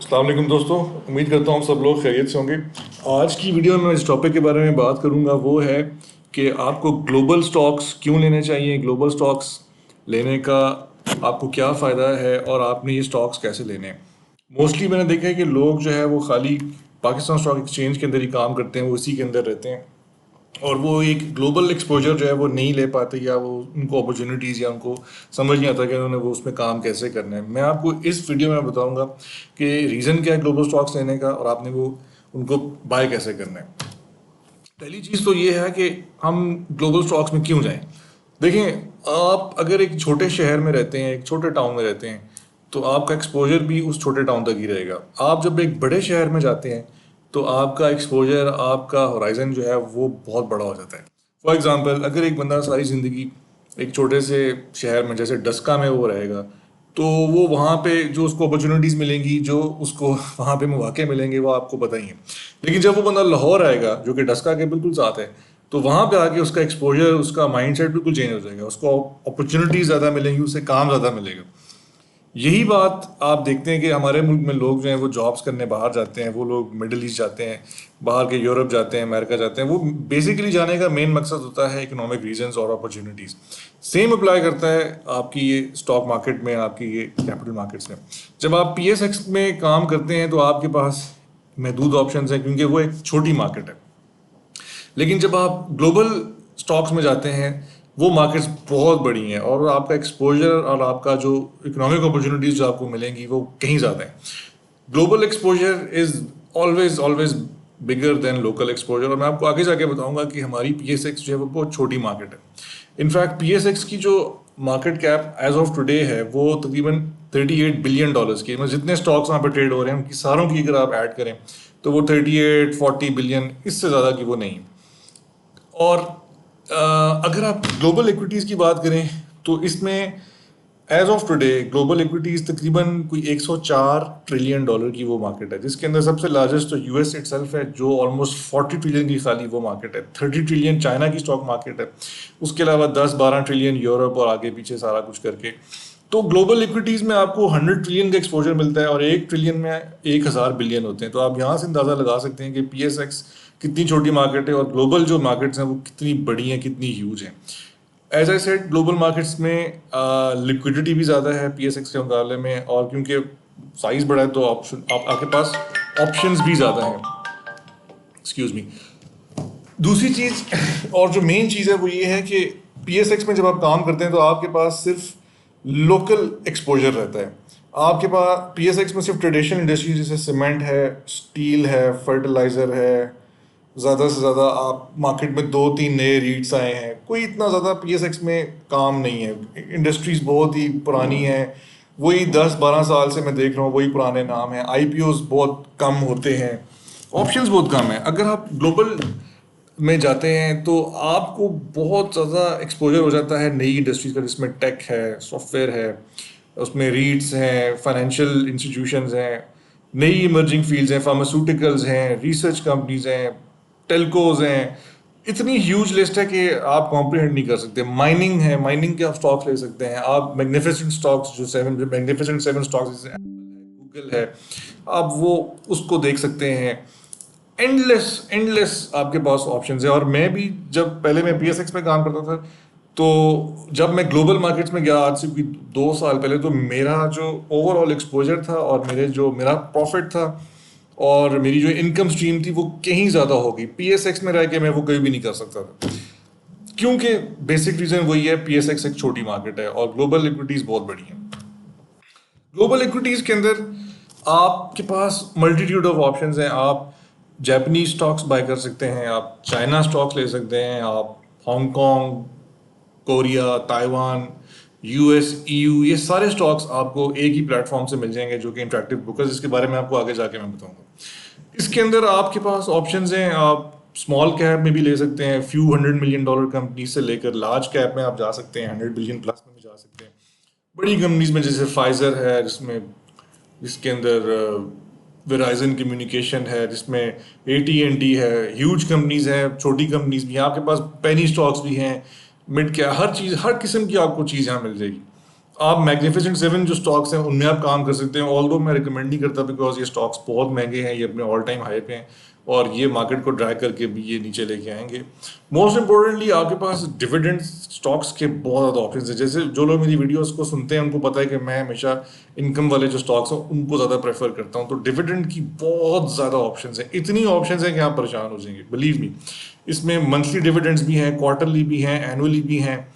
अस्सलाम वालेकुम दोस्तों, उम्मीद करता हूँ आप सब लोग खैरियत से होंगे। आज की वीडियो में मैं इस टॉपिक के बारे में बात करूँगा, वो है कि आपको ग्लोबल स्टॉक्स क्यों लेने चाहिए, ग्लोबल स्टॉक्स लेने का आपको क्या फ़ायदा है और आपने ये स्टॉक्स कैसे लेने हैं। मोस्टली मैंने देखा है कि लोग जो है वो खाली पाकिस्तान स्टॉक एक्सचेंज के अंदर ही काम करते हैं, वो इसी के अंदर रहते हैं और वो एक ग्लोबल एक्सपोजर जो है वो नहीं ले पाते, या वो उनको अपॉर्चुनिटीज़ या उनको समझ नहीं आता कि उन्होंने वो उसमें काम कैसे करना है। मैं आपको इस वीडियो में बताऊंगा कि रीज़न क्या है ग्लोबल स्टॉक्स लेने का और आपने वो उनको बाय कैसे करना है। पहली चीज़ तो ये है कि हम ग्लोबल स्टॉक्स में क्यों जाएं। देखें, आप अगर एक छोटे शहर में रहते हैं, एक छोटे टाउन में रहते हैं, तो आपका एक्सपोजर भी उस छोटे टाउन तक ही रहेगा। आप जब एक बड़े शहर में जाते हैं तो आपका एक्सपोजर, आपका होराइजन जो है वो बहुत बड़ा हो जाता है। फॉर एग्जांपल, अगर एक बंदा सारी ज़िंदगी एक छोटे से शहर में जैसे डस्का में वो रहेगा, तो वो वहाँ पे जो उसको अपॉर्चुनिटीज़ मिलेंगी, जो उसको वहाँ पे मौके मिलेंगे, वो आपको पता ही है। लेकिन जब वो बंदा लाहौर आएगा जो कि डस्का के बिल्कुल साथ है, तो वहाँ पे आके उसका एक्सपोजर, उसका माइंडसेट बिल्कुल चेंज हो जाएगा, उसको अपॉर्चुनिटीज़ ज़्यादा मिलेंगी, उससे काम ज़्यादा मिलेगा। यही बात आप देखते हैं कि हमारे मुल्क में लोग जो हैं वो जॉब्स करने बाहर जाते हैं, वो लोग मिडिल ईस्ट जाते हैं, बाहर के यूरोप जाते हैं, अमेरिका जाते हैं। वो बेसिकली जाने का मेन मकसद होता है इकोनॉमिक रीजंस और अपॉर्चुनिटीज़। सेम अप्लाई करता है आपकी ये स्टॉक मार्केट में, आपकी ये कैपिटल मार्केट्स में। जब आप पीएसएक्स में काम करते हैं तो आपके पास महदूद ऑप्शंस हैं, क्योंकि वो एक छोटी मार्केट है। लेकिन जब आप ग्लोबल स्टॉक्स में जाते हैं, वो मार्केट्स बहुत बड़ी हैं और आपका एक्सपोजर और आपका जो इकोनॉमिक अपॉर्चुनिटीज जो आपको मिलेंगी वो कहीं ज़्यादा है। Global exposure is always always bigger than local exposure. और मैं आपको आगे जाके बताऊंगा कि हमारी पीएसएक्स जो है वो बहुत छोटी मार्केट है। इनफैक्ट पीएसएक्स की जो market cap as of today है वो तकरीबन $38 बिलियन की, मतलब जितने स्टॉक्स वहाँ पर ट्रेड हो रहे हैं उनकी सारों की अगर आप ऐड करें तो वो 38-40 बिलियन, इससे ज़्यादा की वो नहीं। और अगर आप ग्लोबल इक्विटीज़ की बात करें तो इसमें as of today global equities तकरीबन कोई $104 ट्रिलियन की वो मार्केट है, जिसके अंदर सबसे लार्जेस्ट तो यूएस इटसेल्फ है जो ऑलमोस्ट 40 ट्रिलियन की खाली वो मार्केट है। 30 ट्रिलियन चाइना की स्टॉक मार्केट है, उसके अलावा 10-12 ट्रिलियन यूरोप और आगे पीछे सारा कुछ करके। तो ग्लोबल इक्विटीज़ में आपको 100 ट्रिलियन का एक्सपोजर मिलता है और 1 ट्रिलियन में 1000 बिलियन होते हैं। तो आप यहाँ से अंदाज़ा लगा सकते हैं कि पीएसएक्स कितनी छोटी मार्केट है और ग्लोबल जो मार्केट्स हैं वो कितनी बड़ी हैं, कितनी ह्यूज हैं। As I said, global markets में लिक्विडिटी भी ज़्यादा है पीएसएक्स के मुकाबले में, और क्योंकि साइज बड़ा है तो ऑप्शन आपके पास ऑप्शंस भी ज़्यादा हैं। Excuse me. दूसरी चीज़ और जो मेन चीज़ है वो ये है कि पीएसएक्स में जब आप काम करते हैं तो आपके पास सिर्फ लोकल एक्सपोजर रहता है। आपके पास पीएसएक्स में सिर्फ ट्रेडिशनल इंडस्ट्रीज जैसे सीमेंट है, स्टील है, फर्टिलाइज़र है, ज़्यादा से ज़्यादा आप मार्केट में 2-3 नए रीट्स आए हैं, कोई इतना ज़्यादा पीएसएक्स में काम नहीं है। इंडस्ट्रीज़ बहुत ही पुरानी है, वही 10-12 साल से मैं देख रहा हूँ वही पुराने नाम हैं। आईपीओज बहुत कम होते हैं, ऑप्शंस बहुत कम है। अगर आप ग्लोबल में जाते हैं तो आपको बहुत ज़्यादा एक्सपोजर हो जाता है नई इंडस्ट्रीज़ का, जिसमें टेक है, सॉफ्टवेयर है, उसमें रीट्स हैं, फाइनेंशियल इंस्टीट्यूशंस हैं, नई इमर्जिंग फील्ड्स हैं, फार्मास्यूटिकल्स हैं, रिसर्च कंपनीज हैं, टेलकोज हैं। इतनी ह्यूज लिस्ट है कि आप कॉम्प्रिहेंड नहीं कर सकते। माइनिंग है, माइनिंग के आप स्टॉक्स ले सकते हैं। आप मैग्निफिसेंट स्टॉक्स जो मैग्निफिसेंट 7 स्टॉक्स जैसे गूगल है, आप वो उसको देख सकते हैं। एंडलेस एंडलेस आपके पास ऑप्शंस है। और मैं भी जब पहले मैं पीएसएक्स में काम करता था, तो जब मैं ग्लोबल मार्केट्स में गया आज से कोई 2 साल पहले, तो मेरा जो ओवरऑल एक्सपोजर था और मेरा प्रॉफिट था और मेरी जो इनकम स्ट्रीम थी वो कहीं ज़्यादा हो गई। पीएसएक्स में रह के मैं वो कभी भी नहीं कर सकता था, क्योंकि बेसिक रीज़न वही है, पीएसएक्स एक छोटी मार्केट है और ग्लोबल इक्विटीज़ बहुत बड़ी हैं। ग्लोबल इक्विटीज़ के अंदर आपके पास मल्टीट्यूड ऑफ ऑप्शंस हैं। आप जापानीज स्टॉक्स बाय कर सकते हैं, आप चाइना स्टॉक्स ले सकते हैं, आप Hong Kong, Korea, Taiwan, US, EU, ये सारे स्टॉक्स आपको एक ही प्लेटफॉर्म से मिल जाएंगे जो कि इंटरेक्टिव ब्रोकर्स, जिसके बारे में आपको आगे जाके मैं बताऊंगा। इसके अंदर आपके पास ऑप्शंस हैं। आप स्मॉल कैप में भी ले सकते हैं, फ्यू $100 मिलियन कंपनी से लेकर लार्ज कैप में आप जा सकते हैं, 100 बिलियन प्लस में भी जा सकते हैं। बड़ी कंपनीज में जैसे फाइजर है, जिसके अंदर वेराइजन कम्युनिकेशन है, जिसमें एटी&टी है, ह्यूज कंपनीज हैं, छोटी कंपनीज भी हैं, आपके पास पेनी स्टॉक्स भी हैं, मिड कैप, हर चीज़, हर किस्म की आपको चीज़ यहाँ मिल जाएगी। आप मैग्निफिसेंट सेवन जो स्टॉक्स हैं उनमें आप काम कर सकते हैं, ऑल्दो मैं रिकमेंड नहीं करता बिकॉज ये स्टॉक्स बहुत महंगे हैं, ये अपने ऑल टाइम हाई पे हैं और ये मार्केट को ड्रैग करके भी ये नीचे लेके आएंगे। मोस्ट इंपॉर्टेंटली आपके पास डिविडेंड स्टॉक्स के बहुत ज़्यादा ऑप्शन हैं। जैसे जो लोग मेरी वीडियोस को सुनते हैं उनको पता है कि मैं हमेशा इनकम वाले जो स्टॉक्स हैं उनको ज़्यादा प्रेफर करता हूँ। तो डिविडेंड की बहुत ज़्यादा ऑप्शन हैं, इतनी ऑप्शन हैं कि आप परेशान हो जाएंगे, बिलीव मी। इसमें मंथली डिविडेंड्स भी हैं, क्वार्टरली भी हैं, एनुअली भी हैं।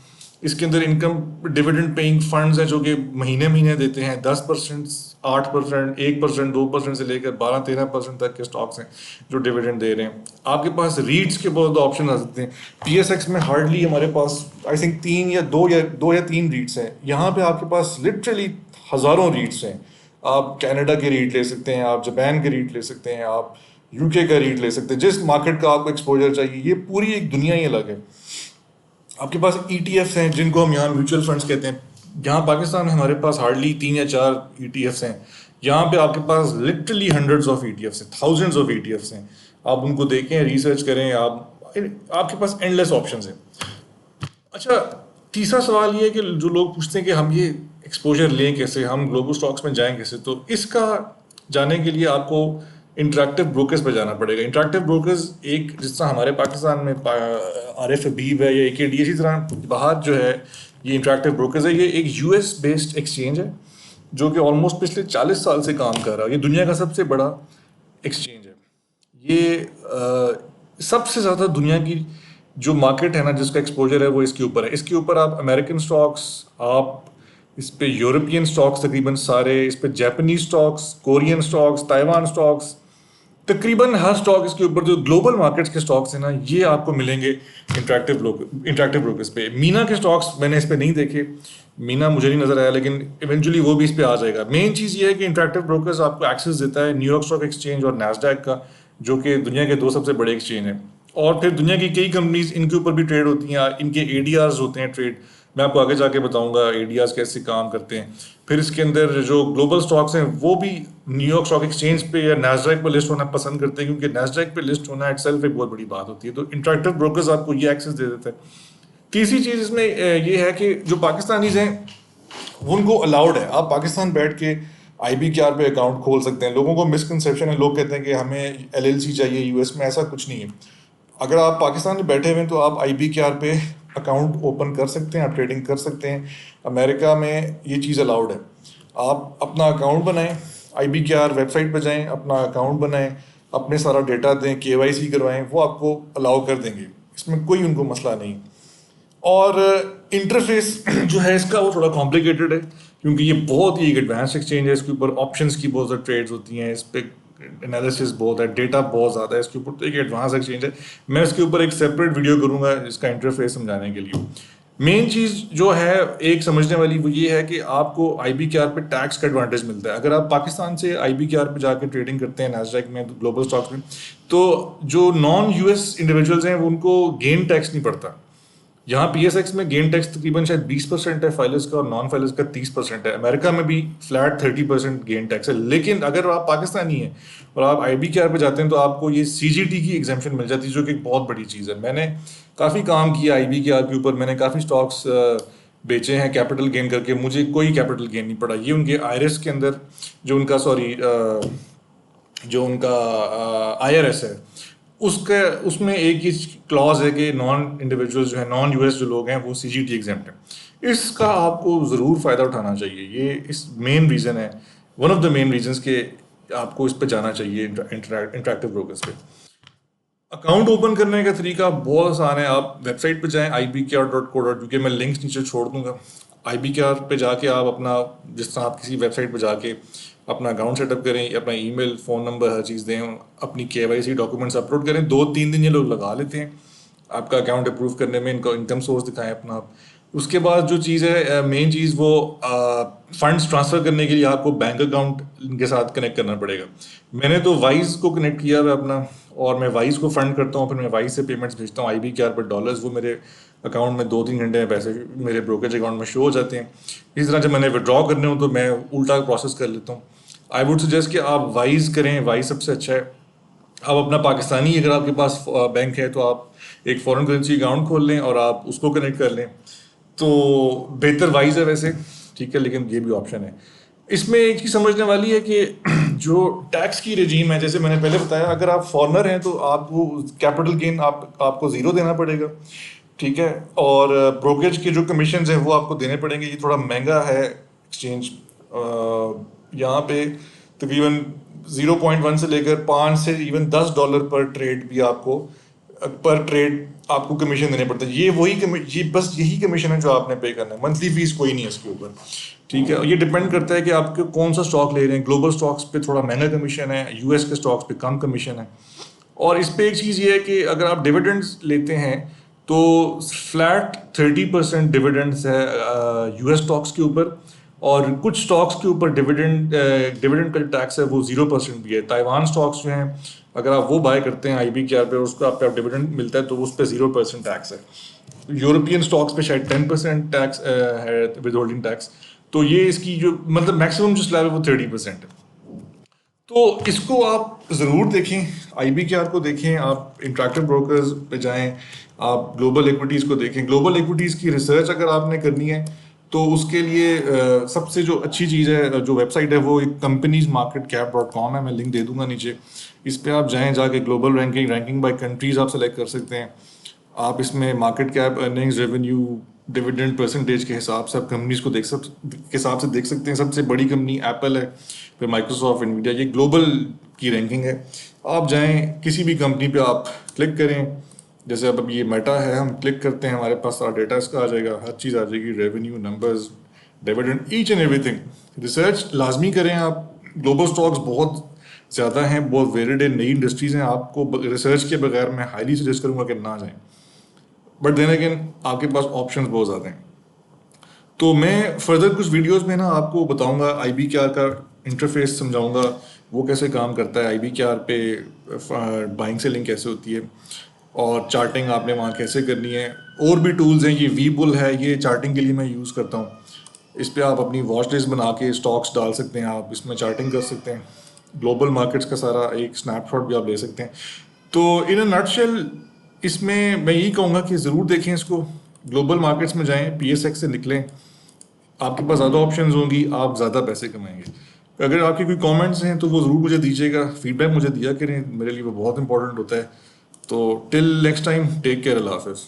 इसके अंदर इनकम डिविडेंड पेइंग फंड्स हैं जो कि महीने महीने देते हैं 10%, 8%, 1%, 2% से लेकर 12-13% तक के स्टॉक्स हैं जो डिविडेंड दे रहे हैं। आपके पास रीट्स के बहुत ऑप्शन आ सकते हैं। पीएसएक्स में हार्डली हमारे पास आई थिंक दो या तीन रीट्स हैं। यहाँ पे आपके पास लिटरली हज़ारों रीट्स हैं। आप कनाडा के रीट ले सकते हैं, आप जापान के रीट ले सकते हैं, आप यूके का रीट ले सकते हैं। जिस मार्केट का आपको एक्सपोजर चाहिए, ये पूरी एक दुनिया ही अलग है। आपके पास ईटीएफ्स हैं जिनको हम यहाँ म्यूचुअल फंड्स कहते हैं। यहाँ पाकिस्तान में हमारे पास हार्डली 3 या 4 ईटीएफ्स हैं। यहाँ पे आपके पास लिटरली हंड्रेड्स ऑफ ईटीएफ्स हैं, थाउजेंड्स ऑफ ईटीएफ्स हैं। आप उनको देखें, रिसर्च करें, आपके पास एंडलेस ऑप्शंस हैं। अच्छा, तीसरा सवाल ये है कि जो लोग पूछते हैं कि हम ये एक्सपोजर लें कैसे, हम ग्लोबल स्टॉक्स में जाएं कैसे, तो इसका जाने के लिए आपको इंटरैक्टिव ब्रोकर्स पे जाना पड़ेगा। इंटरैक्टिव ब्रोकर्स एक जिस तरह हमारे पाकिस्तान में आरएफ हबीब है या एकेडी, इसी तरह बाहर जो है ये इंटरैक्टिव ब्रोकर्स है। ये एक यूएस बेस्ड एक्सचेंज है जो कि ऑलमोस्ट पिछले 40 साल से काम कर रहा है। ये दुनिया का सबसे बड़ा एक्सचेंज है। ये सबसे ज़्यादा दुनिया की जो मार्केट है ना, जिसका एक्सपोजर है वो इसके ऊपर है। इसके ऊपर आप अमेरिकन स्टॉक्स, आप इस पे यूरोपियन स्टॉक्स तकरीबन सारे, इस पे Japanese stocks, Korean stocks, Taiwan stocks, तकरीबन हर स्टॉक इसके ऊपर जो ग्लोबल मार्केट्स के स्टॉक्स हैं ना, ये आपको मिलेंगे इंटरैक्टिव ब्रोकर्स पे। मीना के स्टॉक्स मैंने इस पे नहीं देखे, मीना मुझे नहीं नजर आया, लेकिन इवेंचुअली वो भी इस पे आ जाएगा। मेन चीज़ ये है कि इंटरैक्टिव ब्रोकर्स आपको एक्सेस देता है न्यूयॉर्क स्टॉक एक्सचेंज और नैस्डैक का, जो कि दुनिया के 2 सबसे बड़े एक्सचेंज हैं। और फिर दुनिया की कई कंपनीज इनके ऊपर भी ट्रेड होती हैं, इनके एडीआर्स होते हैं ट्रेड। मैं आपको आगे जाके बताऊंगा एडीआर्स कैसे काम करते हैं। फिर इसके अंदर जो ग्लोबल स्टॉक्स हैं वो भी न्यूयॉर्क स्टॉक एक्सचेंज पे या नैस्डैक पे लिस्ट होना पसंद करते हैं, क्योंकि नैस्डैक पे लिस्ट होना इटसेल्फ एक बहुत बड़ी बात होती है। तो इंटरैक्टिव ब्रोकर्स आपको ये एक्सेस दे देते हैं। तीसरी चीज़ इसमें ये है कि जो पाकिस्तानीज हैं उनको अलाउड है, आप पाकिस्तान बैठ के IBKR पे अकाउंट खोल सकते हैं। लोगों को मिसकंसेप्शन है, लोग कहते हैं कि हमें LLC चाहिए यूएस में, ऐसा कुछ नहीं है। अगर आप पाकिस्तान में बैठे हुए हैं तो आप IBKR पे अकाउंट ओपन कर सकते हैं, आप ट्रेडिंग कर सकते हैं। अमेरिका में ये चीज़ अलाउड है। आप अपना अकाउंट बनाएं, IBKR वेबसाइट पर जाएं, अपना अकाउंट बनाएं, अपने सारा डेटा दें, KYC करवाएं, वो आपको अलाउ कर देंगे। इसमें कोई उनको मसला नहीं। और इंटरफेस जो है इसका वो थोड़ा कॉम्प्लिकेटेड है, क्योंकि ये बहुत ही एक एडवांस एक्सचेंज है। इसके ऊपर ऑप्शंस की बहुत ज़्यादा ट्रेड्स होती हैं, इस पर एनालिसिस बहुत है, डेटा बहुत ज़्यादा है इसके ऊपर। तो एक एडवांस एक्सचेंज है। मैं इसके ऊपर एक सेपरेट वीडियो करूँगा इसका इंटरफेस समझाने के लिए। मेन चीज़ जो है एक समझने वाली वो ये है कि आपको IBKR पे टैक्स का एडवांटेज मिलता है। अगर आप पाकिस्तान से IBKR पे जाके ट्रेडिंग करते हैं नैस्डैक में, ग्लोबल स्टॉक्स में, तो जो नॉन US इंडिविजुअल्स हैं उनको गेन टैक्स नहीं पड़ता। यहाँ PSX में गेन टैक्स तकरीबन शायद 20% है फाइलर्स का, और नॉन फाइलर्स का 30% है। अमेरिका में भी फ्लैट 30% गेन टैक्स है। लेकिन अगर आप पाकिस्तानी हैं और आप IBKR पे जाते हैं तो आपको ये CGT की एग्जेम्पशन मिल जाती है, जो कि एक बहुत बड़ी चीज़ है। मैंने काफ़ी काम किया IBKR के ऊपर, मैंने काफ़ी स्टॉक्स बेचे हैं कैपिटल गेन करके, मुझे कोई कैपिटल गेन नहीं पड़ा। ये उनके IRS के अंदर जो उनका IRS है उसमें एक ही क्लॉज है कि नॉन इंडिविजुअल जो है, नॉन US जो लोग हैं वो CGT एग्जेम्प्ट है। इसका आपको ज़रूर फ़ायदा उठाना चाहिए। ये इस मेन रीज़न है, one of the main reasons के आपको इस पे जाना चाहिए इंटरैक्टिव ब्रोकर्स पे। अकाउंट ओपन करने का तरीका बहुत आसान है। आप वेबसाइट पे जाएं ibkr.co.uk, मैं लिंक्स नीचे छोड़ दूंगा। IBKR पे जाके आप अपना, जिस तरह आप किसी वेबसाइट पे जाके अपना अकाउंट सेटअप करें, अपना ईमेल, फ़ोन नंबर, हर चीज़ दें, अपनी KYC डॉक्यूमेंट्स अपलोड करें। 2-3 दिन ये लोग लगा लेते हैं आपका अकाउंट अप्रूव करने में। इनका इनकम सोर्स दिखाएं अपना। उसके बाद जो चीज़ है, मेन चीज़, वो फंड्स ट्रांसफ़र करने के लिए आपको बैंक अकाउंट इनके साथ कनेक्ट करना पड़ेगा। मैंने तो वाइज को कनेक्ट किया हुआ अपना, और मैं वाइज को फंड करता हूँ, फिर मैं वाइज से पेमेंट्स भेजता हूँ IBKR पर डॉलर्स। वो मेरे अकाउंट में 2-3 घंटे में पैसे मेरे ब्रोकरेज अकाउंट में शो हो जाते हैं। इसी तरह जब मैंने विड्रॉ करने हो तो मैं उल्टा प्रोसेस कर लेता हूँ। आई वुड सजेस्ट कि आप वाइज करें, वाइज सबसे अच्छा है। आप अपना पाकिस्तानी, अगर आपके पास बैंक है तो आप एक फॉरेन करेंसी अकाउंट खोल लें और आप उसको कनेक्ट कर लें, तो बेहतर वाइज है। वैसे ठीक है, लेकिन ये भी ऑप्शन है। इसमें एक चीज़ समझने वाली है कि जो टैक्स की रेजीम है, जैसे मैंने पहले बताया, अगर आप फॉरनर हैं तो आपको कैपिटल गेन आपको ज़ीरो देना पड़ेगा, ठीक है। और ब्रोकरेज के जो कमीशन हैं वो आपको देने पड़ेंगे। ये थोड़ा महंगा है एक्सचेंज। यहाँ पे तकरीबन 0.1 से लेकर 5 से इवन $10 पर ट्रेड भी आपको पर ट्रेड आपको कमीशन देने पड़ते हैं। ये बस यही कमीशन है जो आपने पे करना है, मंथली फीस कोई नहीं है इसके ऊपर, ठीक है। ये डिपेंड करता है कि आपके कौन सा स्टॉक ले रहे हैं। ग्लोबल स्टॉक्स पे थोड़ा महंगा कमीशन है, यूएस के स्टॉक्स पे कम कमीशन है। और इस पे एक चीज़ ये है कि अगर आप डिविडेंड्स लेते हैं तो फ्लैट 30% डिविडेंड्स है यूएस स्टॉक्स के ऊपर, और कुछ स्टॉक्स के ऊपर डिविडेंड का जो टैक्स है वो 0% भी है। ताइवान स्टॉक्स जो हैं, अगर आप वो बाय करते हैं IBKR पे, उसको आपका डिविडेंड मिलता है तो उस पर 0% टैक्स है। यूरोपियन स्टॉक्स पे शायद 10% टैक्स है, विद होल्डिंग टैक्स। तो ये इसकी जो मतलब मैक्सिमम जो स्लैब है वो 30% है। तो इसको आप ज़रूर देखें, IBKR को देखें, आप इंटरैक्टिव ब्रोकर्स पे जाएं, आप ग्लोबल इक्विटीज़ को देखें। ग्लोबल इक्विटीज़ की रिसर्च अगर आपने करनी है तो उसके लिए सबसे जो अच्छी चीज़ है, जो वेबसाइट है, वो एक companiesmarketcap.com है। मैं लिंक दे दूंगा नीचे। इस पे आप जाएं, जाके ग्लोबल रैंकिंग बाय कंट्रीज आप सेलेक्ट कर सकते हैं। आप इसमें market cap, earnings, revenue, dividend percentage के हिसाब से आप कंपनीज को के हिसाब से देख सकते हैं। सबसे बड़ी कंपनी एप्पल है, फिर माइक्रोसॉफ्ट, इनवीडिया, ये ग्लोबल की रैंकिंग है। आप जाएं, किसी भी कंपनी पे आप क्लिक करें, जैसे अब ये मेटा है, हम क्लिक करते हैं, हमारे पास सारा डेटा इसका आ जाएगा, हर चीज़ आ जाएगी, revenue, numbers, dividend, each and everything. Research लाजमी करें आप। ग्लोबल स्टॉक्स बहुत ज़्यादा हैं, बहुत वेरिड है, नई इंडस्ट्रीज़ हैं। आपको रिसर्च के बगैर मैं हाईली सजेस्ट करूँगा कि ना जाएं। बट देन अगेन आपके पास ऑप्शंस बहुत ज़्यादा हैं। तो मैं फर्दर कुछ वीडियोस में ना आपको बताऊंगा, IBKR का इंटरफेस समझाऊंगा, वो कैसे काम करता है, IBKR पे बाइंग सेलिंग कैसे होती है, और चार्टिंग आपने वहाँ कैसे करनी है। और भी टूल्स हैं, ये वीबुल है, ये चार्टिंग के लिए मैं यूज़ करता हूँ। इस पर आप अपनी वॉच लिस्ट बना के स्टॉक्स डाल सकते हैं, आप इसमें चार्टिंग कर सकते हैं। ग्लोबल मार्केट्स का सारा एक स्नैपशॉट भी आप ले सकते हैं। तो इन अ नटशेल इसमें मैं यही कहूँगा कि ज़रूर देखें इसको। ग्लोबल मार्केट्स में जाएं, PSX से निकलें, आपके पास ज़्यादा ऑप्शंस होंगी, आप ज़्यादा पैसे कमाएंगे। अगर आपके कोई कमेंट्स हैं तो वो ज़रूर मुझे दीजिएगा, फीडबैक मुझे दिया करें, मेरे लिए वो बहुत इंपॉर्टेंट होता है। तो till next time, take care, अल्लाह हाफ़िज़।